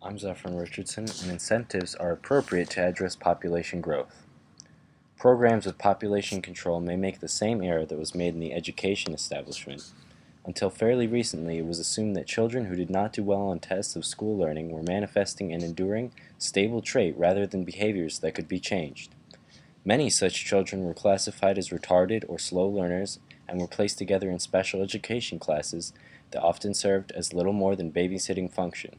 I'm Zephyrin Richardson, and incentives are appropriate to address population growth. Programs with population control may make the same error that was made in the education establishment. Until fairly recently, it was assumed that children who did not do well on tests of school learning were manifesting an enduring, stable trait rather than behaviors that could be changed. Many such children were classified as retarded or slow learners and were placed together in special education classes that often served as little more than babysitting function.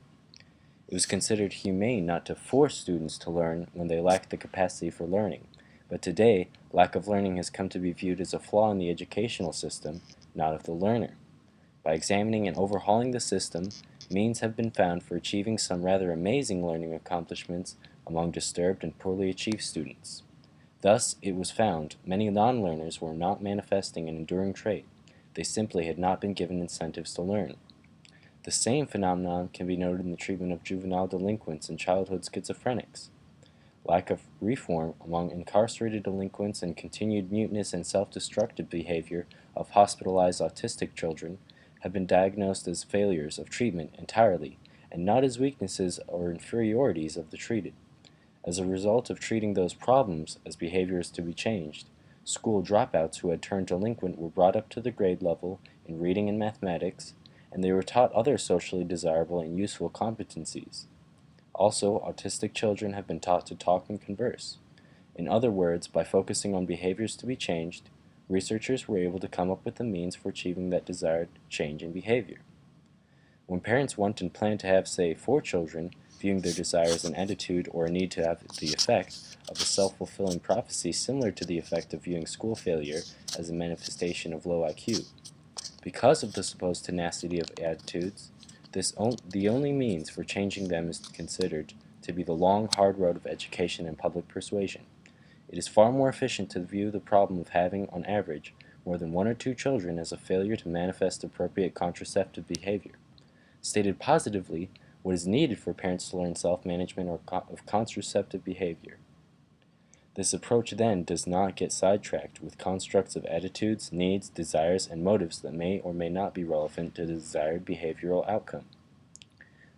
It was considered humane not to force students to learn when they lacked the capacity for learning, but today, lack of learning has come to be viewed as a flaw in the educational system, not of the learner. By examining and overhauling the system, means have been found for achieving some rather amazing learning accomplishments among disturbed and poorly achieved students. Thus, it was found many non-learners were not manifesting an enduring trait. They simply had not been given incentives to learn. The same phenomenon can be noted in the treatment of juvenile delinquents and childhood schizophrenics. Lack of reform among incarcerated delinquents and continued mutinous and self-destructive behavior of hospitalized autistic children have been diagnosed as failures of treatment entirely, and not as weaknesses or inferiorities of the treated. As a result of treating those problems as behaviors to be changed, school dropouts who had turned delinquent were brought up to the grade level in reading and mathematics, and they were taught other socially desirable and useful competencies. Also, autistic children have been taught to talk and converse. In other words, by focusing on behaviors to be changed, researchers were able to come up with the means for achieving that desired change in behavior. When parents want and plan to have, say, 4 children, viewing their desire as an attitude or a need to have the effect of a self-fulfilling prophecy similar to the effect of viewing school failure as a manifestation of low IQ. Because of the supposed tenacity of attitudes, the only means for changing them is considered to be the long, hard road of education and public persuasion. It is far more efficient to view the problem of having, on average, more than 1 or 2 children as a failure to manifest appropriate contraceptive behavior. Stated positively, what is needed for parents to learn self-management of contraceptive behavior. This approach then does not get sidetracked with constructs of attitudes, needs, desires, and motives that may or may not be relevant to the desired behavioral outcome.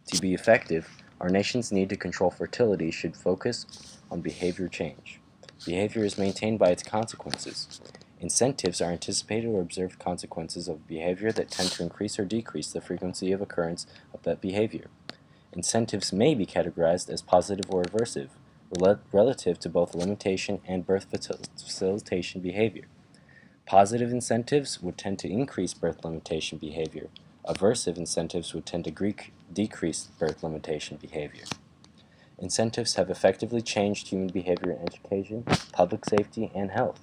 To be effective, our nation's need to control fertility should focus on behavior change. Behavior is maintained by its consequences. Incentives are anticipated or observed consequences of behavior that tend to increase or decrease the frequency of occurrence of that behavior. Incentives may be categorized as positive or aversive, relative to both limitation and birth facilitation behavior. Positive incentives would tend to increase birth limitation behavior. Aversive incentives would tend to decrease birth limitation behavior. Incentives have effectively changed human behavior in education, public safety, and health.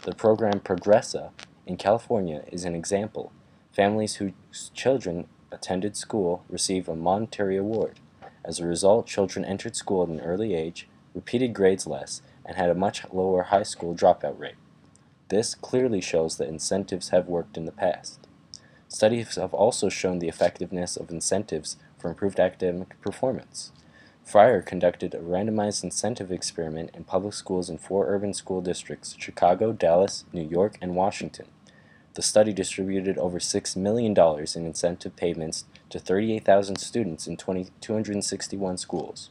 The program Progressa in California is an example. Families whose children attended school receive a monetary award. As a result, children entered school at an early age, repeated grades less, and had a much lower high school dropout rate. This clearly shows that incentives have worked in the past. Studies have also shown the effectiveness of incentives for improved academic performance. Fryer conducted a randomized incentive experiment in public schools in 4 urban school districts: Chicago, Dallas, New York, and Washington. The study distributed over $6 million in incentive payments to 38,000 students in 261 schools.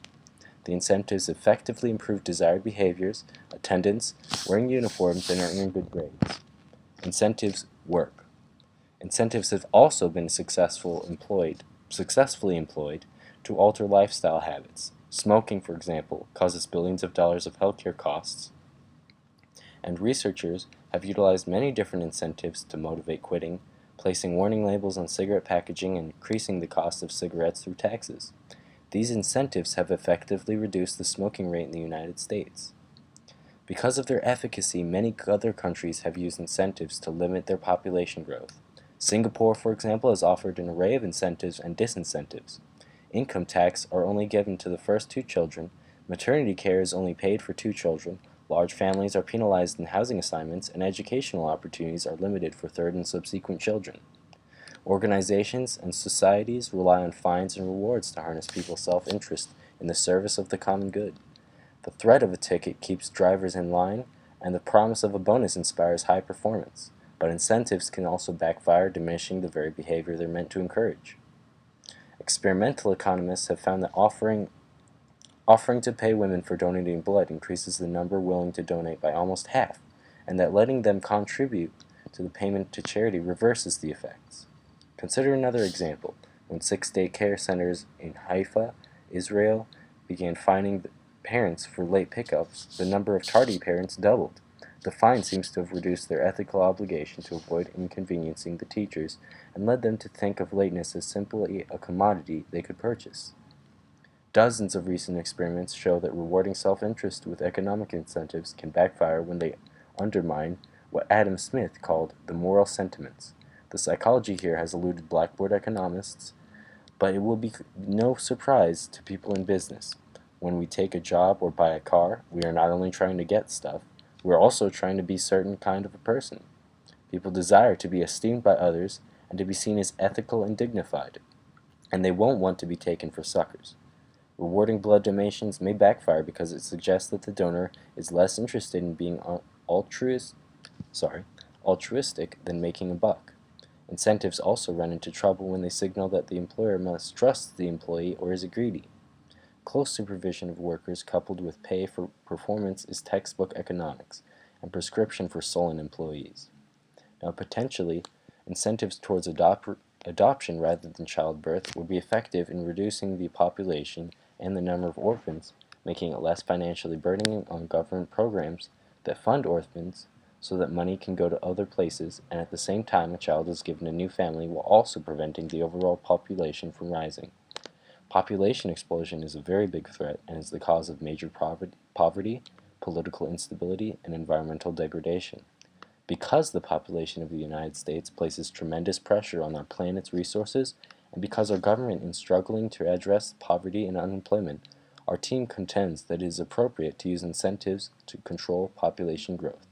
The incentives effectively improved desired behaviors, attendance, wearing uniforms, and earning good grades. Incentives work. Incentives have also been successfully employed to alter lifestyle habits. Smoking, for example, causes billions of dollars of healthcare costs, and researchers have utilized many different incentives to motivate quitting, placing warning labels on cigarette packaging and increasing the cost of cigarettes through taxes. These incentives have effectively reduced the smoking rate in the United States. Because of their efficacy, many other countries have used incentives to limit their population growth. Singapore, for example, has offered an array of incentives and disincentives. Income tax are only given to the first 2 children, maternity care is only paid for 2 children, large families are penalized in housing assignments, and educational opportunities are limited for third and subsequent children. Organizations and societies rely on fines and rewards to harness people's self-interest in the service of the common good. The threat of a ticket keeps drivers in line, and the promise of a bonus inspires high performance, but incentives can also backfire, diminishing the very behavior they're meant to encourage. Experimental economists have found that offering to pay women for donating blood increases the number willing to donate by almost half, and that letting them contribute to the payment to charity reverses the effects. Consider another example. When 6-day care centers in Haifa, Israel, began fining parents for late pickups, the number of tardy parents doubled. The fine seems to have reduced their ethical obligation to avoid inconveniencing the teachers and led them to think of lateness as simply a commodity they could purchase. Dozens of recent experiments show that rewarding self-interest with economic incentives can backfire when they undermine what Adam Smith called the moral sentiments. The psychology here has eluded blackboard economists, but it will be no surprise to people in business. When we take a job or buy a car, we are not only trying to get stuff, we are also trying to be a certain kind of a person. People desire to be esteemed by others and to be seen as ethical and dignified, and they won't want to be taken for suckers. Rewarding blood donations may backfire because it suggests that the donor is less interested in being altruistic than making a buck. Incentives also run into trouble when they signal that the employer must trust the employee or is greedy. Close supervision of workers coupled with pay for performance is textbook economics and prescription for sullen employees. Now, potentially, incentives towards adoption rather than childbirth would be effective in reducing the population and the number of orphans, making it less financially burdening on government programs that fund orphans so that money can go to other places, and at the same time a child is given a new family while also preventing the overall population from rising. Population explosion is a very big threat and is the cause of major poverty, political instability, and environmental degradation. Because the population of the United States places tremendous pressure on our planet's resources, and because our government is struggling to address poverty and unemployment, our team contends that it is appropriate to use incentives to control population growth.